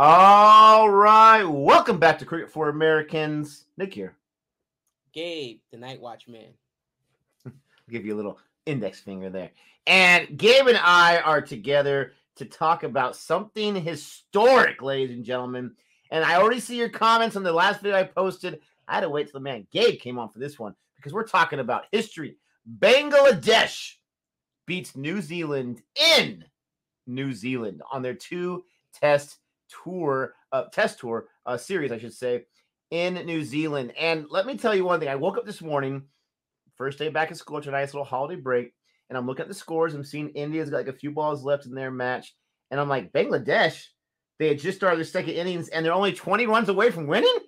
All right, welcome back to Cricket for Americans. Nick here. Gabe, the Night Watchman. I'll give you a little index finger there. And Gabe and I are together to talk about something historic, ladies and gentlemen. And I already see your comments on the last video I posted. I had to wait till the man Gabe came on for this one because we're talking about history. Bangladesh beats New Zealand in New Zealand on their test tour series, I should say, in New Zealand. And let me tell you one thing. I woke up this morning, first day back at school, after a nice little holiday break, and I'm looking at the scores. I'm seeing India's got like a few balls left in their match. And I'm like, Bangladesh, they had just started their second innings, and they're only 20 runs away from winning?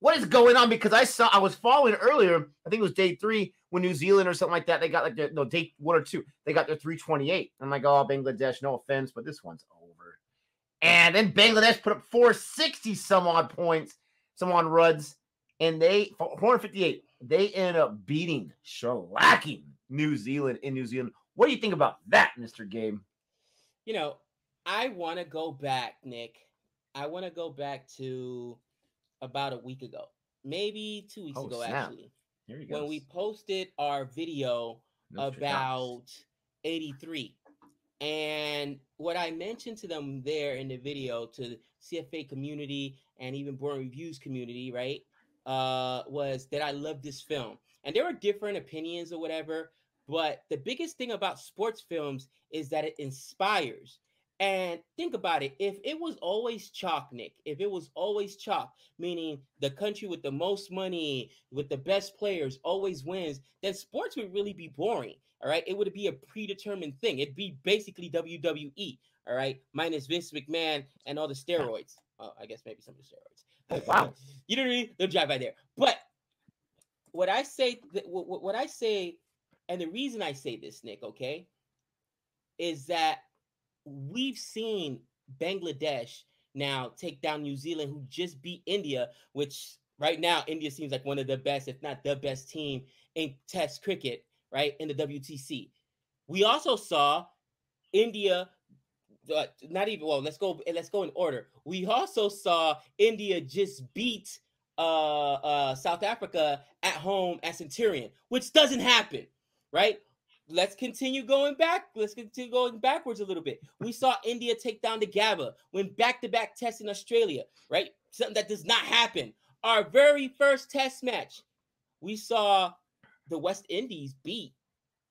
What is going on? Because I was following earlier, I think it was day 3, when New Zealand or something like that, they got like day 1 or 2, they got their 328. I'm like, oh, Bangladesh, no offense, but this one's over. And then Bangladesh put up 460 some odd points, some odd runs, and they 458. They ended up shellacking New Zealand in New Zealand. What do you think about that, Mr. Game? You know, I want to go back, Nick. I want to go back to about a week ago, maybe 2 weeks ago, snap. actually. Here you go. When we posted our video about 83. And what I mentioned to them there in the video, to the CFA community and even Boring Reviews community, right, was that I love this film. And there were different opinions or whatever, but the biggest thing about sports films is that it inspires. And think about it. If it was always chalk, Nick, if it was always chalk, meaning the country with the most money, with the best players always wins, then sports would really be boring. All right. It would be a predetermined thing. It'd be basically WWE. All right. Minus Vince McMahon and all the steroids. I guess maybe some of the steroids. Oh, wow. You know what I mean? They'll drive by there. But what I say, and the reason I say this, Nick, okay, is that we've seen Bangladesh now take down New Zealand, who just beat India, which right now India seems like one of the best, if not the best team in Test cricket, right, in the WTC. We also saw India, let's go in order. We also saw India just beat South Africa at home at Centurion, which doesn't happen, right? Let's continue going back. Let's continue going backwards a little bit. We saw India take down the Gabba, win back-to-back tests in Australia, right? Something that does not happen. Our very first test match, we saw the West Indies beat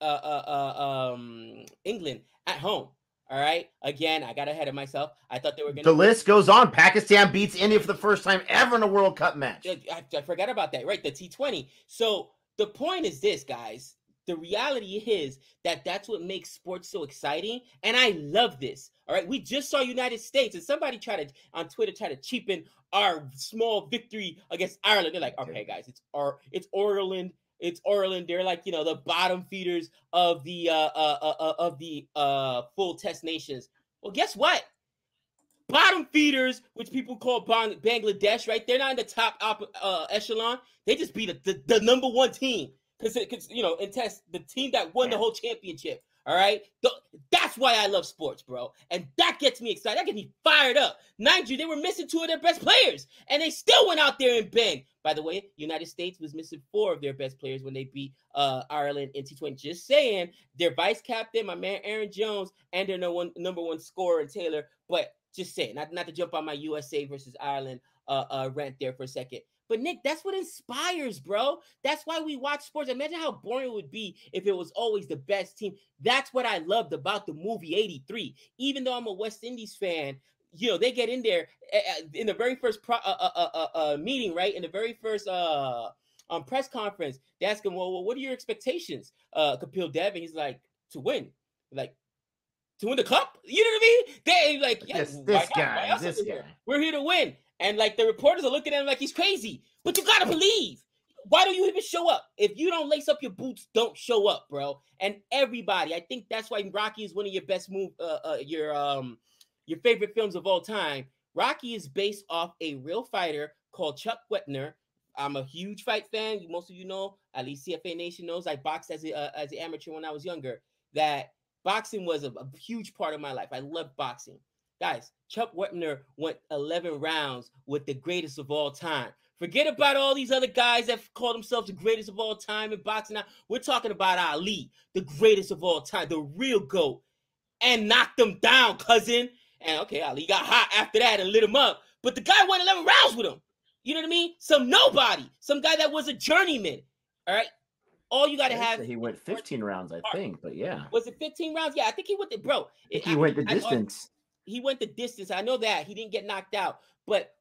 England at home. All right. Again, I got ahead of myself. I thought they were going to. The list goes on. Pakistan beats India for the first time ever in a World Cup match. I forgot about that, right? The T20. So the point is this, guys. The reality is that that's what makes sports so exciting. And I love this. All right. We just saw United States, and somebody on Twitter try to cheapen our small victory against Ireland. They're like, okay, guys, it's Ireland. It's Ireland. They're like, the bottom feeders of the full test nations. Well, guess what? Bottom feeders, which people call Bangladesh, right? They're not in the top echelon. They just beat the number one team. Because in test, the team that won the whole championship. All right. That's why I love sports, bro. And that gets me excited. That gets me fired up. Mind you, they were missing 2 of their best players, and they still went out there and banged. By the way, United States was missing 4 of their best players when they beat Ireland in T20. Just saying, their vice captain, my man Aaron Jones, and their number one scorer in Taylor. But just saying, not to jump on my USA versus Ireland rant there for a second. But Nick, that's what inspires, bro. That's why we watch sports. Imagine how boring it would be if it was always the best team. That's what I loved about the movie 83. Even though I'm a West Indies fan, they get in there in the very first meeting, right? In the very first press conference, they ask him, well, what are your expectations, Kapil Dev? And he's like, to win. Like, to win the cup? You know what I mean? They like, yeah, this guy. We're here to win. And like the reporters are looking at him like he's crazy. But you gotta believe. Why don't you even show up? If you don't lace up your boots, don't show up, bro. And everybody, I think that's why Rocky is one of your best your favorite films of all time. Rocky is based off a real fighter called Chuck Wetner. I'm a huge fight fan. Most of you know, at least CFA Nation knows, I boxed as an amateur when I was younger. That boxing was a huge part of my life. I loved boxing. Guys, Chuck Wepner went 11 rounds with the greatest of all time. Forget about all these other guys that call themselves the greatest of all time in boxing. Now, we're talking about Ali, the greatest of all time, the real GOAT, and knocked him down, cousin. And okay, Ali got hot after that and lit him up. But the guy won 11 rounds with him. You know what I mean? Some nobody. Some guy that was a journeyman. All right? All you got to have... He went 15 rounds, I think. But yeah. Was it 15 rounds? Yeah, I think he went... Bro. He went the distance. He went the distance. I know that. He didn't get knocked out. But,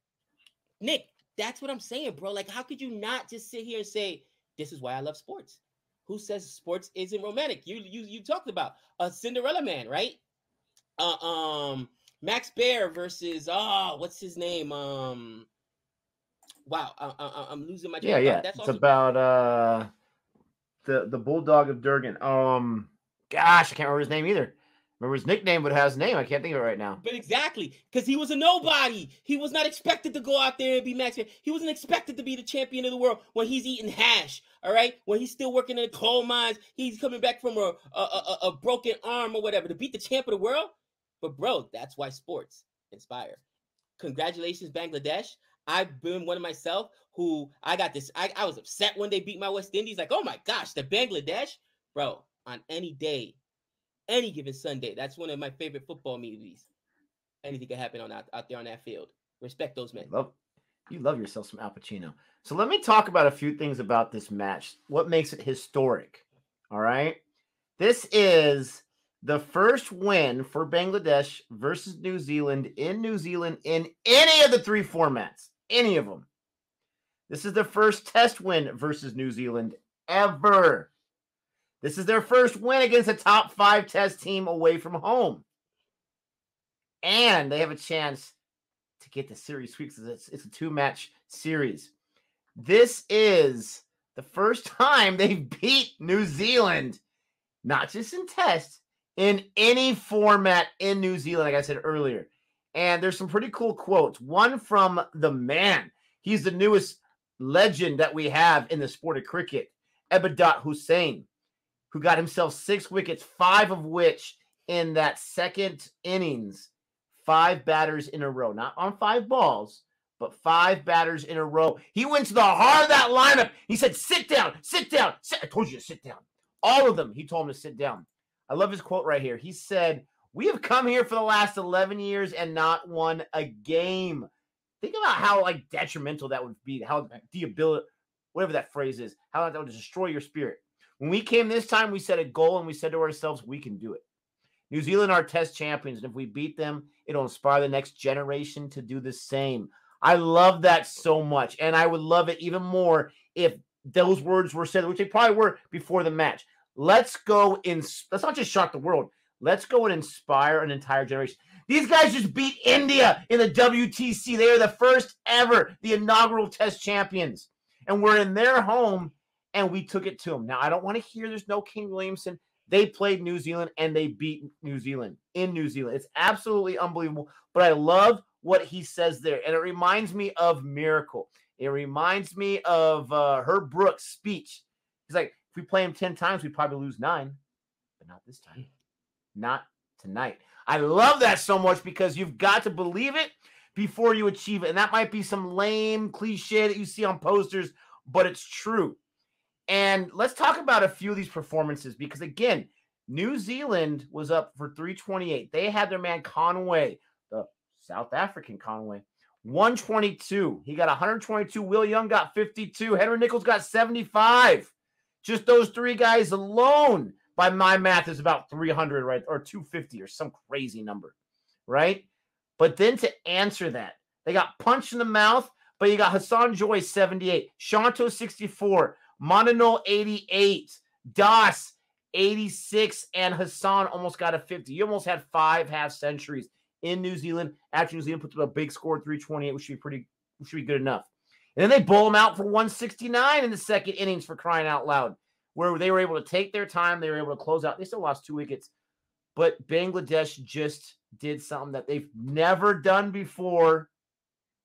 Nick, that's what I'm saying, bro. Like, how could you not just sit here and say, this is why I love sports? Who says sports isn't romantic? You talked about a Cinderella Man, right? Max Baer versus what's his name? Wow, I'm losing my train. Yeah. That's it's also about the Bulldog of Durgan. Gosh, I can't remember his name either. Remember his nickname, but it has a name. I can't think of it right now. But exactly, because he was a nobody. He was not expected to go out there and be Max Baer. He wasn't expected to be the champion of the world when he's eating hash. All right, when he's still working in the coal mines, he's coming back from a broken arm or whatever to beat the champ of the world. But bro, that's why sports inspire. Congratulations, Bangladesh. I've been one of myself who I got this. I was upset when they beat my West Indies. Like, oh my gosh, the Bangladesh, bro. On any day, any given Sunday, that's one of my favorite football movies. Anything can happen out there on that field. Respect those men. You love yourself some Al Pacino. So let me talk about a few things about this match. What makes it historic? All right, this is the first win for Bangladesh versus New Zealand in New Zealand in any of the three formats. Any of them. This is the first test win versus New Zealand ever. This is their first win against a top 5 test team away from home. And they have a chance to get the series sweep because it's a 2-match series. This is the first time they've beat New Zealand, not just in test, in any format in New Zealand, like I said earlier. And there's some pretty cool quotes. One from the man. He's the newest legend that we have in the sport of cricket, Ebadat Hussain, who got himself 6 wickets, 5 of which in that second innings, 5 batters in a row. Not on 5 balls, but 5 batters in a row. He went to the heart of that lineup. He said, sit down, sit down. I told you to sit down. All of them, he told them to sit down. I love his quote right here. He said, we have come here for the last 11 years and not won a game. Think about how detrimental that would be, how debilitating, whatever that phrase is, how that would destroy your spirit. When we came this time, we set a goal and we said to ourselves, we can do it. New Zealand are test champions, and if we beat them, it'll inspire the next generation to do the same. I love that so much, and I would love it even more if those words were said, which they probably were before the match. Let's not just shock the world. Let's go and inspire an entire generation. These guys just beat India in the WTC. They are the first ever, the inaugural test champions. And we're in their home, and we took it to them. Now, I don't want to hear there's no King Williamson. They played New Zealand, and they beat New Zealand in New Zealand. It's absolutely unbelievable. But I love what he says there. And it reminds me of Miracle. It reminds me of Herb Brooks' speech. He's like, if we play him 10 times, we'd probably lose 9. But not this time. Not tonight. I love that so much because you've got to believe it before you achieve it. And that might be some lame cliche that you see on posters, but it's true. And let's talk about a few of these performances because, again, New Zealand was up for 328. They had their man Conway, the South African Conway, 122. He got 122. Will Young got 52. Henry Nichols got 75. Just those 3 guys alone, by my math, is about 300, right? Or 250 or some crazy number, right? But then to answer that, they got punched in the mouth, but you got Hassan Joy, 78. Shanto, 64. Monanol, 88. Das, 86. And Hassan almost got a 50. You almost had 5 half centuries in New Zealand after New Zealand put up a big score, 328, which should be good enough. And then they bowl them out for 169 in the second innings, for crying out loud, where they were able to take their time. They were able to close out. They still lost 2 wickets. But Bangladesh just did something that they've never done before.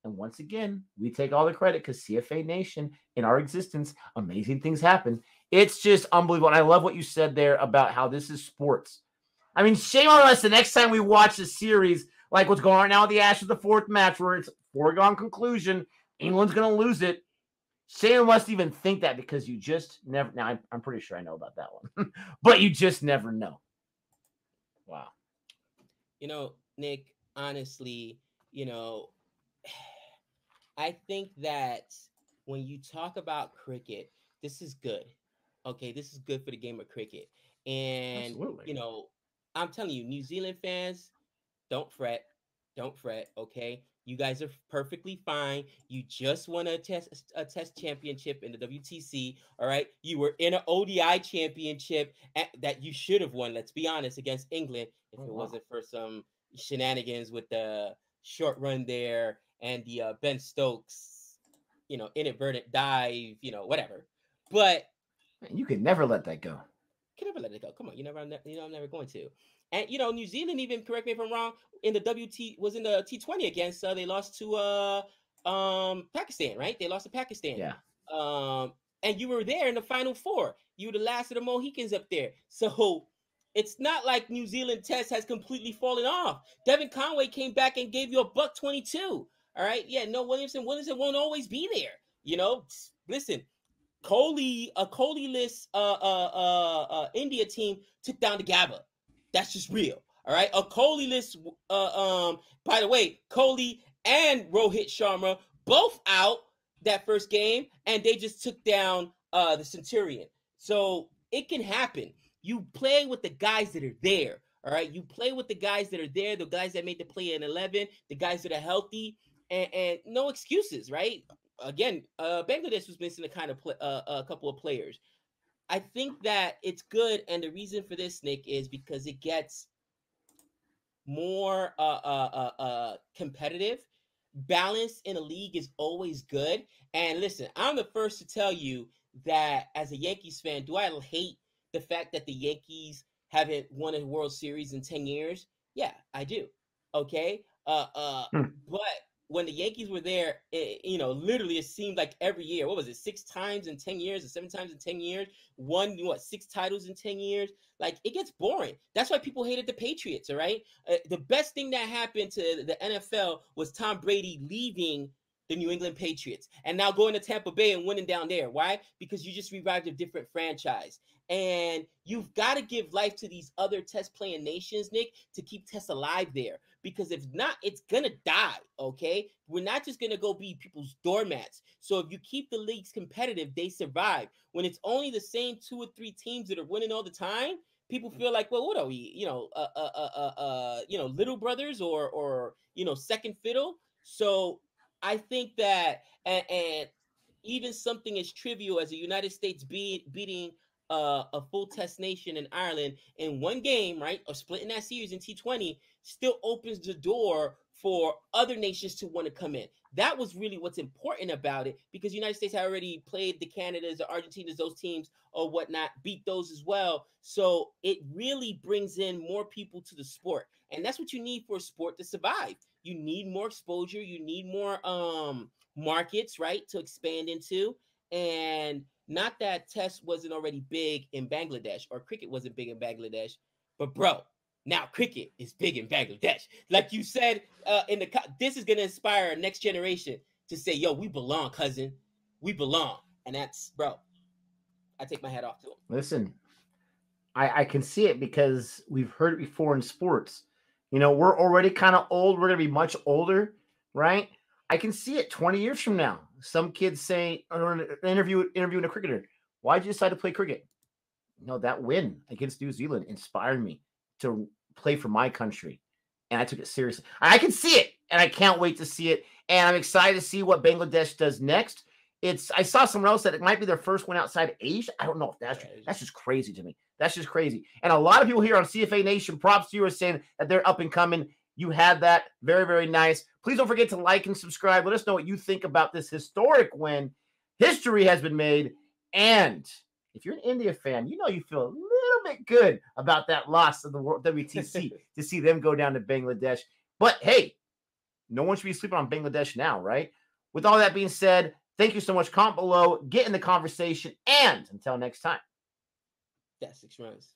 And once again, we take all the credit because CFA Nation, in our existence, amazing things happen. It's just unbelievable. And I love what you said there about how this is sports. I mean, shame on us the next time we watch the series like what's going on now with the Ashes, the fourth match, where it's foregone conclusion, England's going to lose it. Shane must even think that because you just never. Now, I'm pretty sure I know about that one, but you just never know. Wow. Nick, honestly, I think that when you talk about cricket, this is good. Okay, this is good for the game of cricket. And, Absolutely. I'm telling you, New Zealand fans, don't fret. Don't fret, okay? You guys are perfectly fine. You just won a test championship in the WTC, all right? You were in an ODI championship that you should have won, let's be honest, against England if it wasn't for some shenanigans with the short run there and the Ben Stokes, inadvertent dive, whatever. But you could never let that go. Can never let it go. Come on, I'm never going to. And New Zealand, even correct me if I'm wrong, in the was in the T20 against. They lost to Pakistan, right? They lost to Pakistan. Yeah. And you were there in the final four. You were the last of the Mohicans up there. So it's not like New Zealand Test has completely fallen off. Devin Conway came back and gave you a $122. All right. Yeah. No, Williamson won't always be there. Listen. A Kohli-less India team took down the Gabba. That's just real. All right. A Kohli-less, by the way, Kohli and Rohit Sharma both out that first game, and they just took down the Centurion. So it can happen. You play with the guys that are there. All right. You play with the guys that are there, the guys that made the play in 11, the guys that are healthy, and no excuses, right? Again, Bangladesh was missing a couple of players. I think that it's good, and the reason for this, Nick, is because it gets more competitive. Balance in a league is always good. And listen, I'm the first to tell you that as a Yankees fan, do I hate the fact that the Yankees haven't won a World Series in 10 years? Yeah, I do. Okay. But when the Yankees were there, literally it seemed like every year, what was it, 6 times in 10 years or 7 times in 10 years, won, 6 titles in 10 years? Like, it gets boring. That's why people hated the Patriots, all right? The best thing that happened to the NFL was Tom Brady leaving the New England Patriots and now going to Tampa Bay and winning down there. Why? Because you just revived a different franchise. And you've got to give life to these other test playing nations, Nick, to keep Test alive there. Because if not, it's going to die, okay? We're not just going to go be people's doormats. So if you keep the leagues competitive, they survive. When it's only the same 2 or 3 teams that are winning all the time, people feel like, well, what are we, little brothers or second fiddle? So I think that, and even something as trivial as the United States beating a full test nation in Ireland in one game, right, or splitting that series in T20, still opens the door for other nations to want to come in. That was really what's important about it, because the United States had already played the Canadas, the Argentinas, those teams or whatnot, beat those as well. So it really brings in more people to the sport. And that's what you need for a sport to survive. You need more exposure. You need more markets, right, to expand into. And not that Test wasn't already big in Bangladesh or cricket wasn't big in Bangladesh, but bro, now cricket is big in Bangladesh. Like you said, this is gonna inspire our next generation to say, "Yo, we belong, cousin. We belong." And that's, bro, I take my hat off to him. Listen, I can see it because we've heard it before in sports. We're already kind of old. We're gonna be much older, right? I can see it 20 years from now. Some kids say, or interviewing a cricketer, why'd you decide to play cricket? That win against New Zealand inspired me to play for my country. And I took it seriously. I can see it, and I can't wait to see it. And I'm excited to see what Bangladesh does next. I saw someone else that it might be their first win outside Asia. I don't know if that's true. That's just crazy to me. That's just crazy. And a lot of people here on CFA Nation, props to you, are saying that they're up and coming. You had that. Very, very nice. Please don't forget to like and subscribe. Let us know what you think about this historic win. History has been made. And if you're an India fan, you feel a little bit good about that loss of the World WTC to see them go down to Bangladesh. But hey, no one should be sleeping on Bangladesh now, right? With all that being said, thank you so much. Comment below, get in the conversation, and until next time. That's 6 runs.